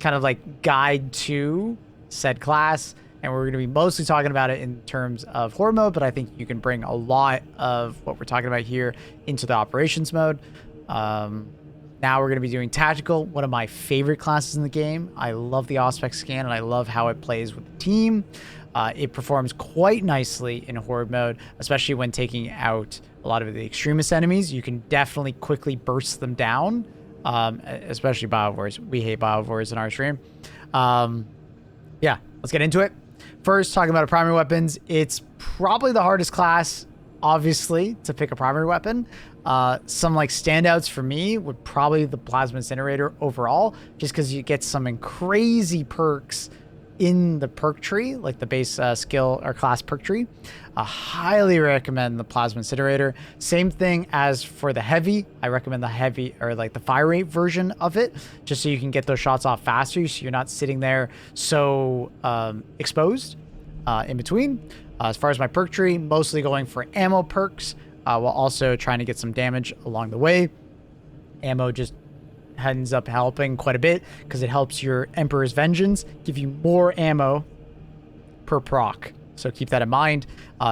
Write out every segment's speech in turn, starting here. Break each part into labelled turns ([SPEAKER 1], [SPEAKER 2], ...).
[SPEAKER 1] kind of like guide to said class, and we're going to be mostly talking about it in terms of horde mode, but I think you can bring a lot of what we're talking about here into the operations mode. Now we're going to be doing tactical, one of my favorite classes in the game. I love the Auspex scan, and I love how it plays with the team. It performs quite nicely in horde mode, especially when taking out a lot of the extremist enemies. You can definitely quickly burst them down, especially BIOVORES. We hate BIOVORES in our stream. Yeah, let's get into it. First, talking about primary weapons, it's probably the hardest class, obviously, to pick a primary weapon. Some like standouts for me would probably the Plasma Incinerator overall, just because you get some crazy perks in the perk tree, like the base skill or class perk tree. I highly recommend the Plasma Incinerator. Same thing as for the heavy. I recommend the heavy or like the fire rate version of it, just so you can get those shots off faster, so you're not sitting there so exposed in between. As far as my perk tree, mostly going for ammo perks, while also trying to get some damage along the way. Ammo just ends up helping quite a bit because it helps your Emperor's Vengeance give you more ammo per proc. So keep that in mind.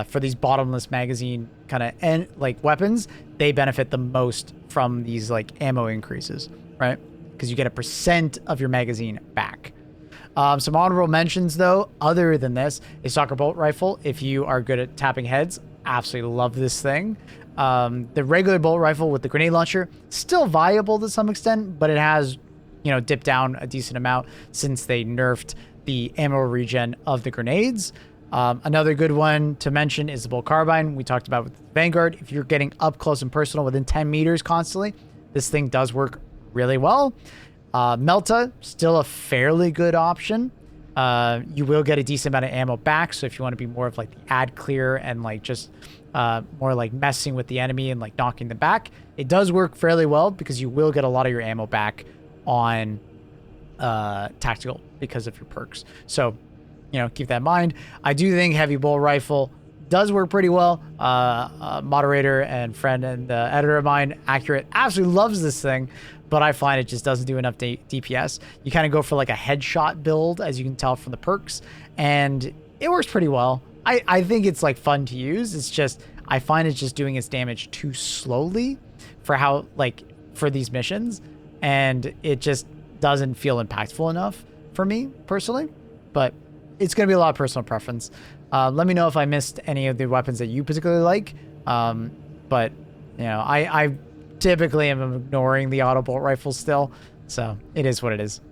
[SPEAKER 1] For these bottomless magazine kind of like weapons, they benefit the most from these like ammo increases, right? Because you get a % of your magazine back. Some honorable mentions though, other than this, a Soccer Bolt Rifle. If you are good at tapping heads, absolutely love this thing. The regular bolt rifle with the grenade launcher, still viable to some extent, but it has, you know, dipped down a decent amount since they nerfed the ammo regen of the grenades. Another good one to mention is the bolt carbine we talked about with the Vanguard. If you're getting up close and personal within 10 meters constantly, this thing does work really well. Melta, still a fairly good option. You will get a decent amount of ammo back, so if you want to be more of like the ad clear and like just more like messing with the enemy and like knocking them back, it does work fairly well because you will get a lot of your ammo back on tactical because of your perks. So, you know, keep that in mind. I do think heavy bolt rifle does work pretty well. Moderator and friend and editor of mine, Accurate, absolutely loves this thing, but I find it just doesn't do enough DPS. You kind of go for like a headshot build, as you can tell from the perks, and it works pretty well. I think it's like fun to use. It's just, I find it's just doing its damage too slowly for how, like, for these missions, and it just doesn't feel impactful enough for me personally, but it's going to be a lot of personal preference. Let me know if I missed any of the weapons that you particularly like. But, you know, I typically am ignoring the auto bolt rifle still, so it is what it is.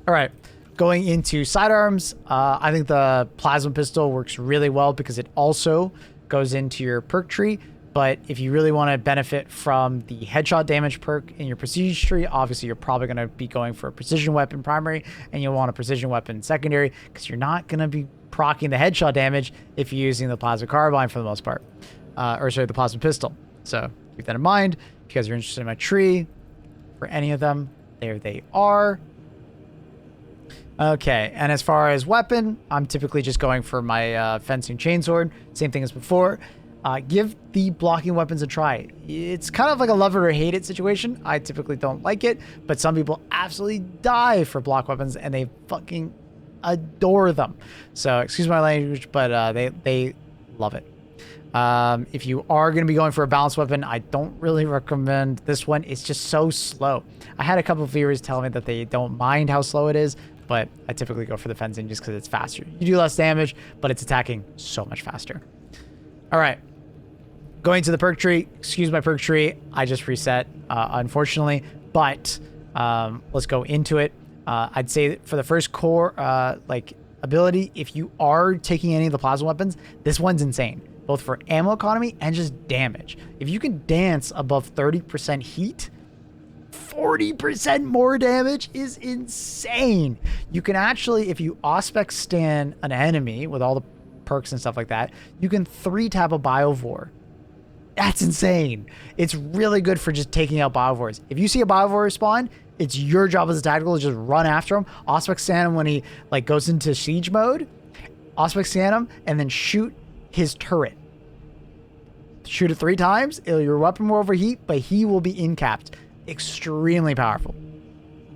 [SPEAKER 1] All right, going into sidearms, I think the plasma pistol works really well because it also goes into your perk tree. But if you really want to benefit from the headshot damage perk in your prestige tree, obviously you're probably going to be going for a precision weapon primary, and you'll want a precision weapon secondary because you're not going to be proccing the headshot damage if you're using the plasma carbine for the most part, or sorry, the plasma pistol. So keep that in mind. If you guys are interested in my tree for any of them, there they are. Okay, and as far as weapon, I'm typically just going for my fencing chainsword. Same thing as before. Give the blocking weapons a try. It's kind of like a love it or hate it situation. I typically don't like it, but some people absolutely die for block weapons and they fucking adore them. So excuse my language, but they love it. If you are going to be going for a balanced weapon, I don't really recommend this one. It's just so slow. I had a couple of viewers tell me that they don't mind how slow it is, but I typically go for the fencing just because it's faster. You do less damage, but it's attacking so much faster. All right. Going to the perk tree. Excuse my perk tree. I just reset, unfortunately. But let's go into it. I'd say that for the first core like ability, if you are taking any of the plasma weapons, this one's insane. Both for ammo economy and just damage. If you can dance above 30% heat, 40% more damage is insane. You can actually, if you Auspex stand an enemy with all the perks and stuff like that, you can 3-tap a Biovore. That's insane. It's really good for just taking out Biovores. If you see a Biovore spawn, it's your job as a tactical to just run after him. Auspex scan him when he like goes into siege mode. Auspex scan him and then shoot his turret. Shoot it 3 times. Your weapon will overheat, but he will be incapped. Extremely powerful.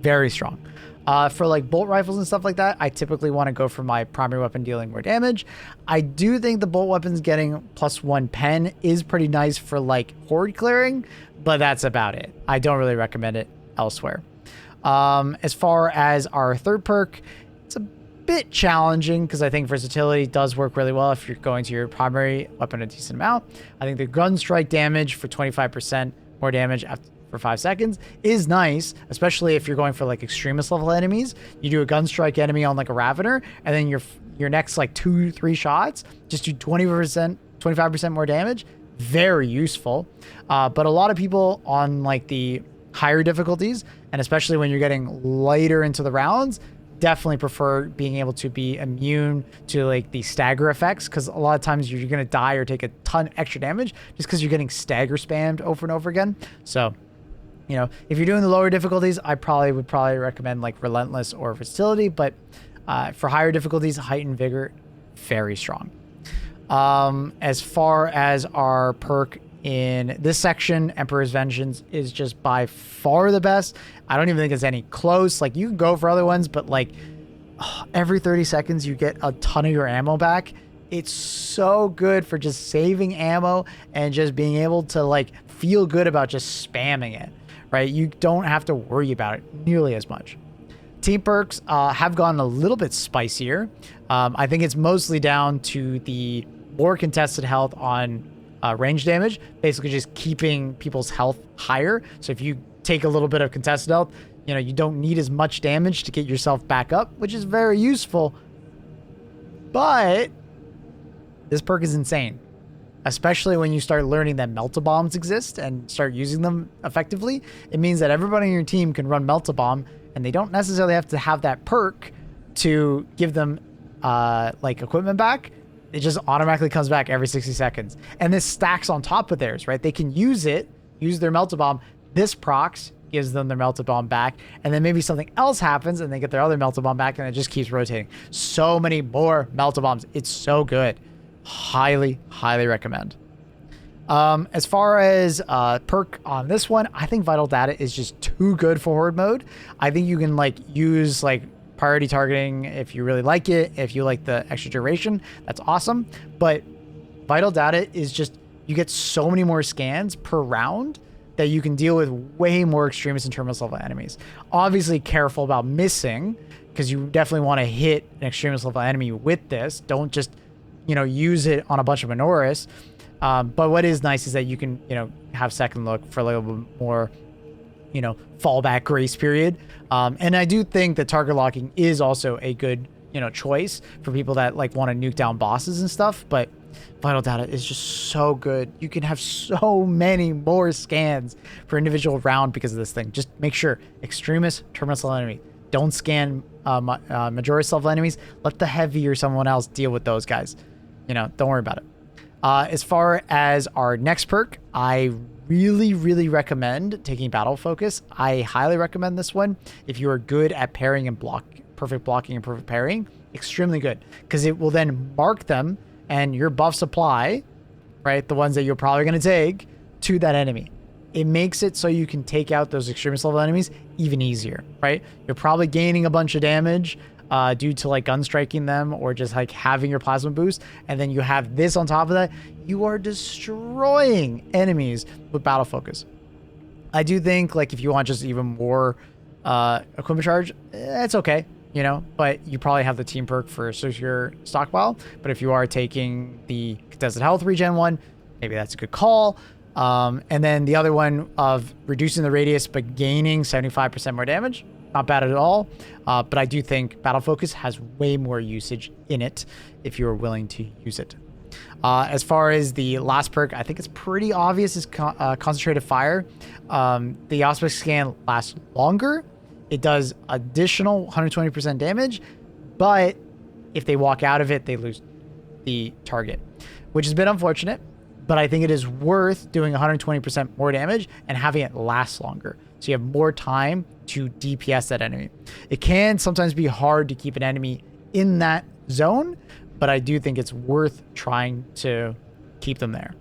[SPEAKER 1] Very strong. For like bolt rifles and stuff like that, I typically want to go for my primary weapon dealing more damage. I do think the bolt weapons getting +1 pen is pretty nice for like horde clearing, but that's about it. I don't really recommend it elsewhere. As far as our third perk, it's a bit challenging because I think versatility does work really well if you're going to your primary weapon a decent amount. I think the gun strike damage for 25% more damage for 5 seconds is nice, especially if you're going for like extremist level enemies. You do a gun strike enemy on like a Ravener, and then your next like 2-3 shots just do 25% more damage. Very useful. But a lot of people on like the higher difficulties, and especially when you're getting later into the rounds, definitely prefer being able to be immune to like the stagger effects, because a lot of times you're going to die or take a ton extra damage just because you're getting stagger spammed over and over again. So, you know, if you're doing the lower difficulties, I would recommend like Relentless or Versatility, but for higher difficulties, Heightened Vigor, very strong. As far as our perk in this section, Emperor's Vengeance is just by far the best. I don't even think it's any close. Like, you can go for other ones, but like every 30 seconds you get a ton of your ammo back. It's so good for just saving ammo and just being able to like feel good about just spamming it, right? You don't have to worry about it nearly as much. Team perks have gone a little bit spicier. I think it's mostly down to the more contested health on range damage, basically just keeping people's health higher. So if you take a little bit of contested health, you know, you don't need as much damage to get yourself back up, which is very useful. But this perk is insane, especially when you start learning that melt-a-bombs exist and start using them effectively. It means that everybody on your team can run melt-a-bomb, and they don't necessarily have to have that perk to give them like equipment back. It just automatically comes back every 60 seconds. And this stacks on top of theirs, right? They can use their melt-a-bomb. This procs gives them their melt-a-bomb back. And then maybe something else happens and they get their other melt-a-bomb back, and it just keeps rotating. So many more melt-a-bombs. It's so good. Highly, highly recommend. As far as perk on this one, I think Vital Data is just too good for horde mode. I think you can like use like priority targeting if you really like it. If you like the extra duration, that's awesome. But Vital Data is just, you get so many more scans per round that you can deal with way more extremist and terminus level enemies. Obviously careful about missing, because you definitely want to hit an extremist level enemy with this. Don't just, you know, use it on a bunch of Minoris. But what is nice is that you can, you know, have second look for a little bit more, you know, fallback grace period. And I do think that target locking is also a good, you know, choice for people that like want to nuke down bosses and stuff. But Vital Data is just so good. You can have so many more scans for individual round because of this thing. Just make sure extremist, terminus level enemy. Don't scan majority level enemies. Let the heavy or someone else deal with those guys. You know, don't worry about it. As far as our next perk, I really, really recommend taking Battle Focus. I highly recommend this one. If you are good at parrying and perfect blocking and perfect parrying, extremely good, because it will then mark them and your buff supply, right, the ones that you're probably going to take, to that enemy. It makes it so you can take out those extremist level enemies even easier, right? You're probably gaining a bunch of damage due to like gun striking them or just like having your plasma boost, and then you have this on top of that. You are destroying enemies with Battle Focus. I do think like if you want just even more equipment charge, it's okay, you know, but you probably have the team perk for your stockpile. But if you are taking the contested health regen one, maybe that's a good call. And then the other one of reducing the radius but gaining 75% more damage, not bad at all. But I do think Battle Focus has way more usage in it if you're willing to use it. As far as the last perk, I think it's pretty obvious, is Concentrated Fire. The Auspex scan lasts longer. It does additional 120% damage, but if they walk out of it, they lose the target, which is a bit unfortunate, but I think it is worth doing 120% more damage and having it last longer, so you have more time to DPS that enemy. It can sometimes be hard to keep an enemy in that zone, but I do think it's worth trying to keep them there.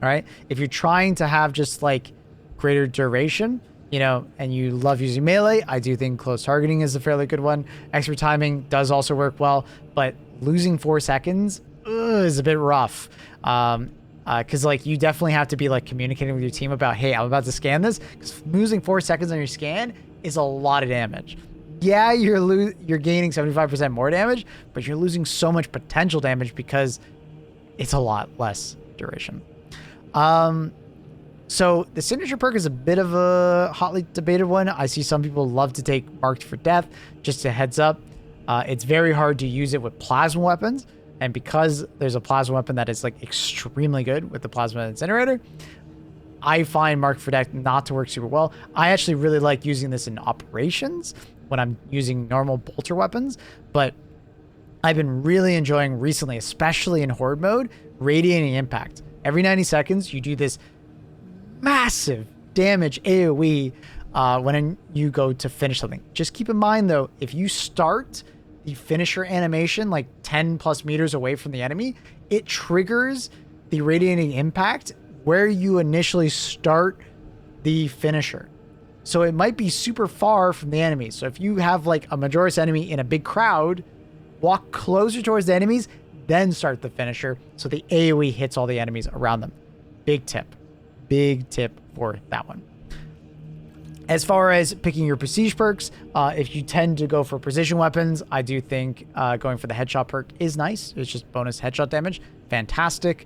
[SPEAKER 1] All right. If you're trying to have just like greater duration, you know, and you love using melee, I do think close targeting is a fairly good one. Expert timing does also work well, but losing 4 seconds is a bit rough. Because like you definitely have to be like communicating with your team about, hey, I'm about to scan this, because losing 4 seconds on your scan is a lot of damage. Yeah, you're gaining 75% more damage, but you're losing so much potential damage because it's a lot less duration. So the signature perk is a bit of a hotly debated one. I see some people love to take Marked for Death. Just a heads up, it's very hard to use it with plasma weapons. And because there's a plasma weapon that is like extremely good with the plasma incinerator, I find Marked for Death not to work super well. I actually really like using this in operations when I'm using normal bolter weapons, but I've been really enjoying recently, especially in horde mode, radiating impact. Every 90 seconds, you do this massive damage AoE when you go to finish something. Just keep in mind though, if you start the finisher animation like 10 plus meters away from the enemy, it triggers the radiating impact where you initially start the finisher. So it might be super far from the enemy. So if you have like a Majoris enemy in a big crowd, walk closer towards the enemies, then start the finisher so the AoE hits all the enemies around them. Big tip for that one. As far as picking your prestige perks, if you tend to go for precision weapons, I do think going for the headshot perk is nice. It's just bonus headshot damage. Fantastic.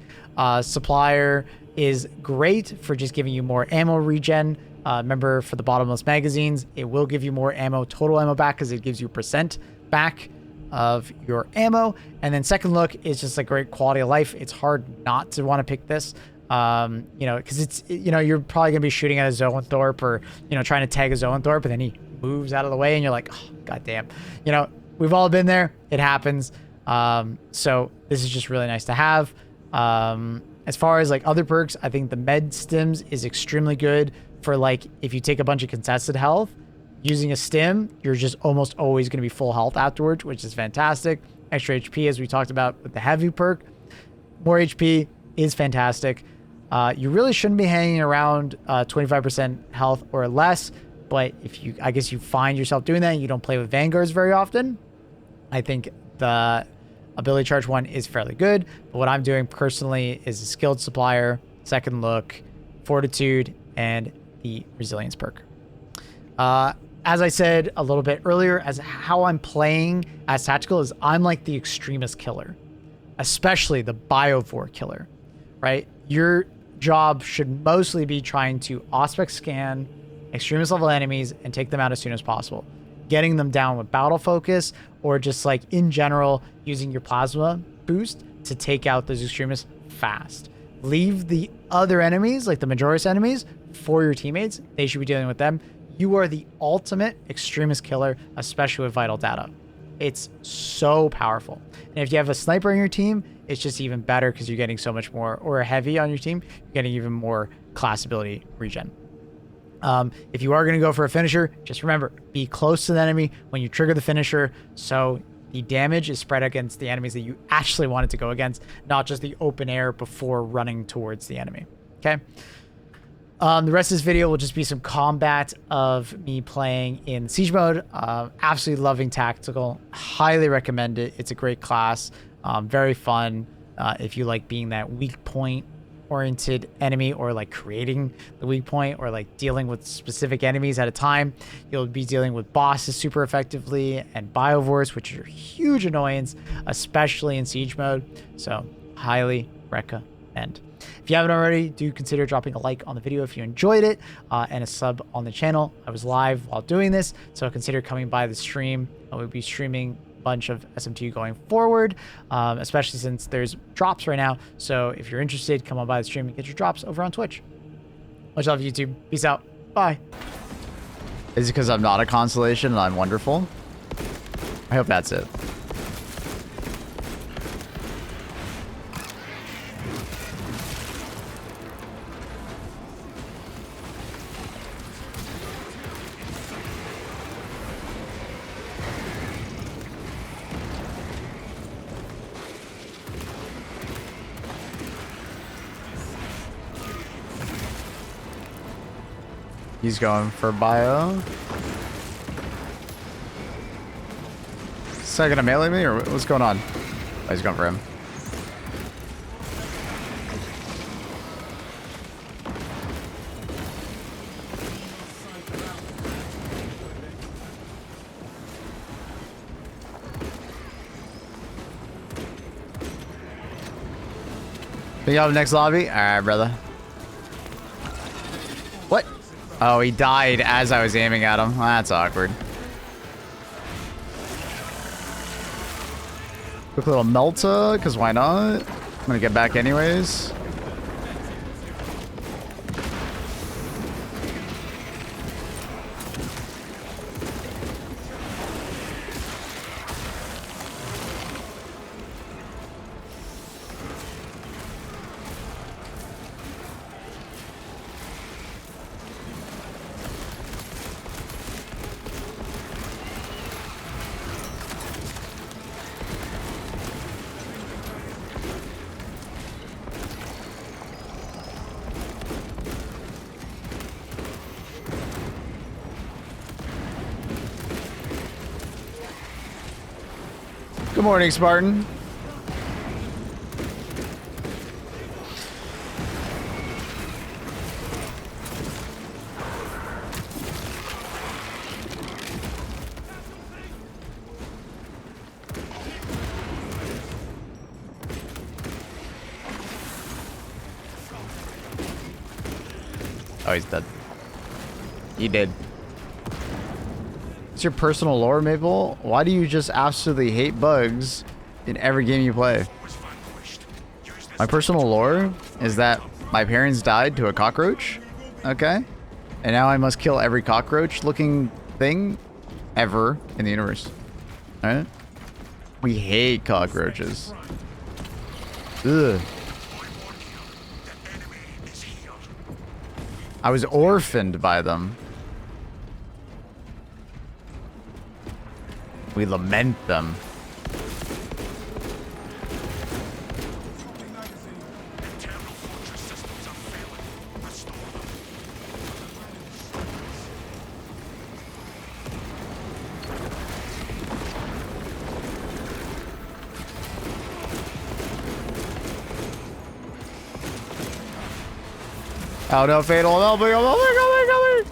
[SPEAKER 1] Supplier is great for just giving you more ammo regen. Remember, for the bottomless magazines, it will give you more ammo, total ammo back, because it gives you % back of your ammo. And then second look is just a great quality of life. It's hard not to want to pick this. You know, because it's, you know, you're probably gonna be shooting at a Zoanthorpe or, you know, trying to tag a Zoanthorpe, and then he moves out of the way and you're like, oh, goddamn. You know, we've all been there. It happens. So this is just really nice to have. As far as like other perks, I think the med stims is extremely good for like if you take a bunch of contested health. Using a stim, you're just almost always going to be full health afterwards, which is fantastic. Extra HP, as we talked about with the heavy perk. More HP is fantastic. You really shouldn't be hanging around 25% health or less, but if you, I guess you find yourself doing that and you don't play with Vanguards very often, I think the ability charge one is fairly good. But what I'm doing personally is a skilled supplier, second look, fortitude, and the resilience perk. As I said a little bit earlier, as how I'm playing as tactical is I'm like the extremist killer, especially the biovore killer, right? Your job should mostly be trying to auspex scan extremist level enemies and take them out as soon as possible. Getting them down with battle focus, or just like in general, using your plasma boost to take out those extremists fast. Leave the other enemies, like the Majoris enemies, for your teammates. They should be dealing with them. You are the ultimate extremist killer, especially with vital data. It's so powerful. And if you have a sniper on your team, it's just even better because you're getting so much more, or a heavy on your team, you're getting even more class ability regen. If you are going to go for a finisher, just remember, be close to the enemy when you trigger the finisher, so the damage is spread against the enemies that you actually wanted to go against, not just the open air before running towards the enemy. Okay? The rest of this video will just be some combat of me playing in siege mode. Absolutely loving tactical. Highly recommend it. It's a great class. Very fun. If you like being that weak point oriented enemy, or like creating the weak point, or like dealing with specific enemies at a time. You'll be dealing with bosses super effectively, and biovores, which are a huge annoyance, especially in siege mode. So highly recommend. If you haven't already, do consider dropping a like on the video if you enjoyed it, and a sub on the channel. I was live while doing this, so consider coming by the stream. I will be streaming a bunch of SMT going forward, especially since there's drops right now. So if you're interested, come on by the stream and get your drops over on Twitch. Much love, YouTube. Peace out. Bye. Is it because I'm not a constellation and I'm wonderful? I hope that's it. He's going for bio. Is that gonna melee me or what's going on? Oh, he's going for him. Pick you up next lobby? Alright, brother. What? Oh, he died as I was aiming at him. Well, that's awkward. Quick little Melta, because why not? I'm gonna get back anyways. Good morning, Spartan. Oh, he's dead. He did. What's your personal lore, Maple? Why do you just absolutely hate bugs in every game you play? My personal lore is that my parents died to a cockroach, okay? And now I must kill every cockroach-looking thing ever in the universe, alright? We hate cockroaches. Ugh. I was orphaned by them. We lament them. Oh no, fatal, help me, help me, help me, help me.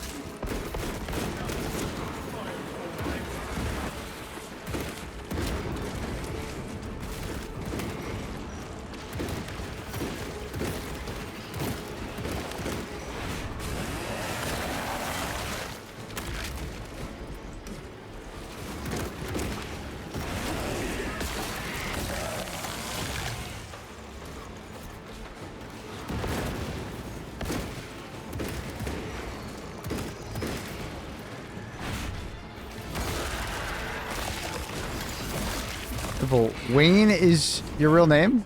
[SPEAKER 1] Wayne is your real name?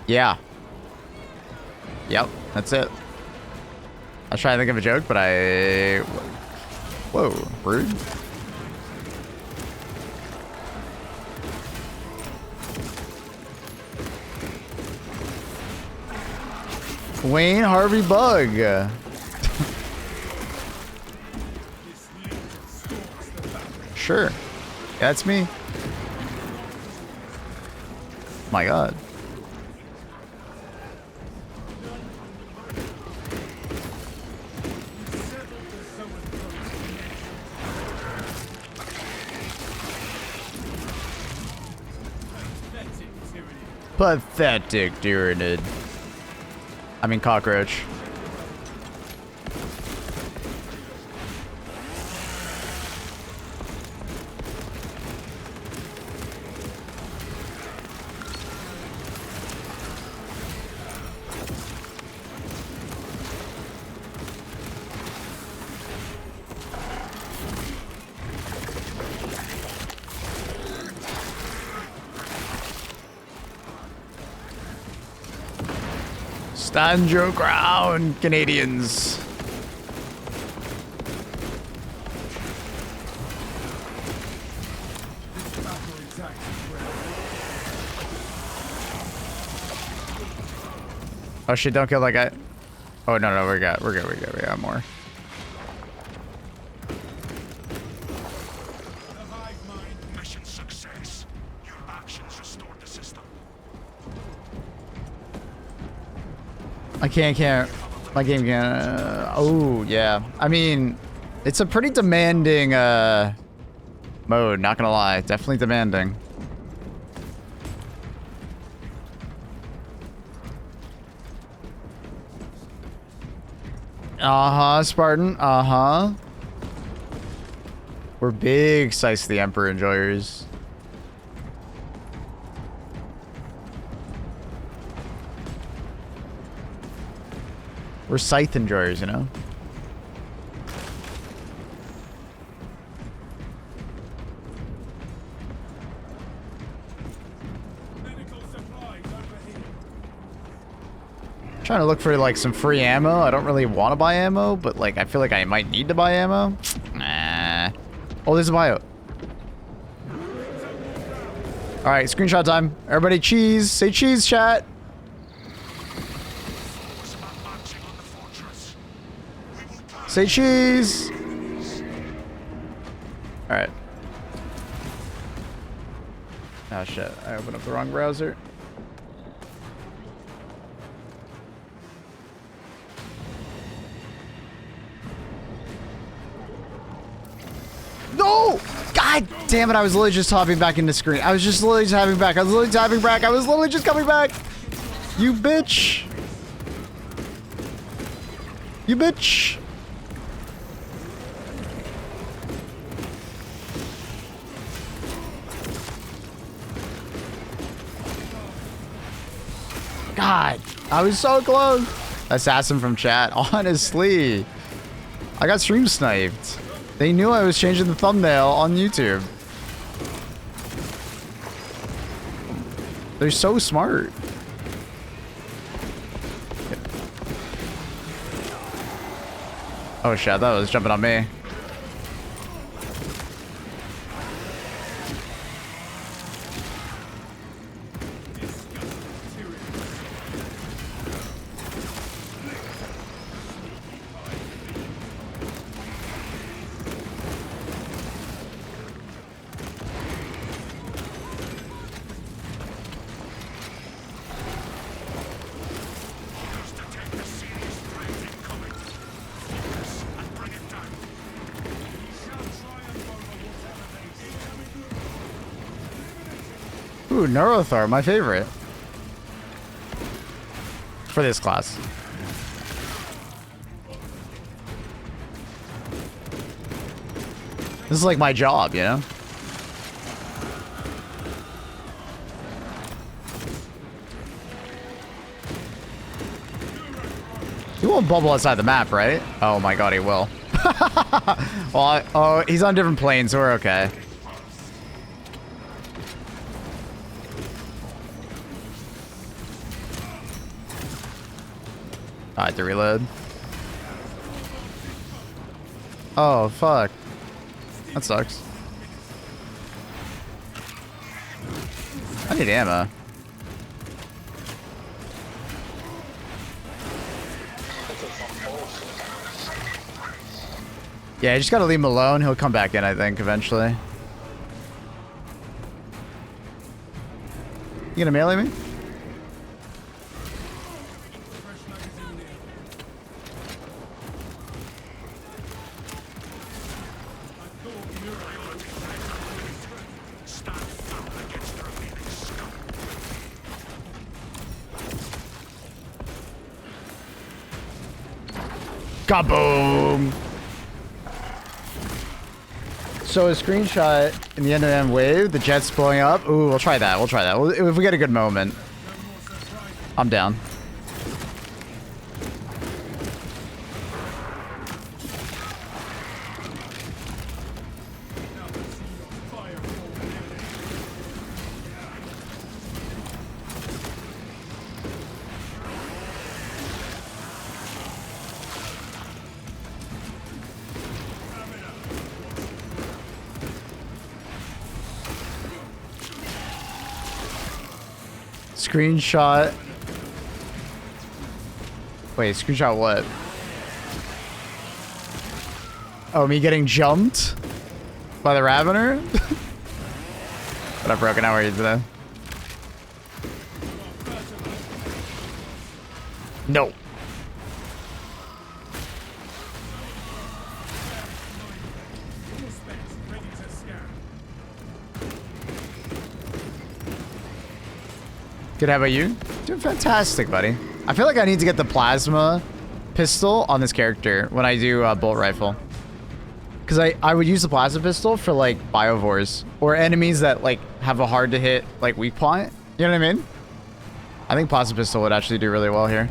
[SPEAKER 1] Yeah. Yep, that's it. I was trying to think of a joke, but I... Whoa, rude. Wayne Harvey Bug. Sure. Yeah, that's me. My God. Pathetic Tyrannid. I mean cockroach. Stand your ground, Canadians. Oh shit, don't kill that guy. Oh, no, no, we're good. We got more.
[SPEAKER 2] Mission success. Your actions restored the system.
[SPEAKER 1] I can't. My game can't. Oh, yeah. I mean, it's a pretty demanding mode, not gonna lie. Definitely demanding. Uh-huh, Spartan. Uh-huh. We're big Slice of the Emperor enjoyers. We're Scythe enjoyers, you know? Trying to look for like some free ammo. I don't really want to buy ammo, but like I feel like I might need to buy ammo. Nah. Oh, there's a bio. All right, screenshot time. Everybody cheese. Say cheese, chat. Say cheese. All right. Oh shit, I opened up the wrong browser. No! God damn it, I was literally just hopping back into screen. I was just literally tapping back. I was literally tapping back. I was literally just coming back. You bitch. You bitch. God, I was so close. Assassin from chat, honestly. I got stream sniped. They knew I was changing the thumbnail on YouTube. They're so smart. Oh shit, I thought it was jumping on me. Ooh, Neurothar, my favorite. For this class. This is like my job, you know? He won't bubble outside the map, right? Oh my god, he will. Well, oh, he's on different planes, so we're okay. I had to reload. Oh, fuck. That sucks. I need ammo. Yeah, you just gotta leave him alone. He'll come back in, I think, eventually. You gonna melee me? Kaboom! So a screenshot in the end-to-end wave, the jet's blowing up. Ooh, we'll try that. We'll try that. If we get a good moment. I'm down. Screenshot. Wait, screenshot what? Oh, me getting jumped by the Ravener? What up, Broken? How are you today? No. Good, how about you? Doing fantastic, buddy. I feel like I need to get the plasma pistol on this character when I do bolt rifle. Because I would use the plasma pistol for, like, biovores. Or enemies that, like, have a hard to hit, like, weak point. You know what I mean? I think plasma pistol would actually do really well here.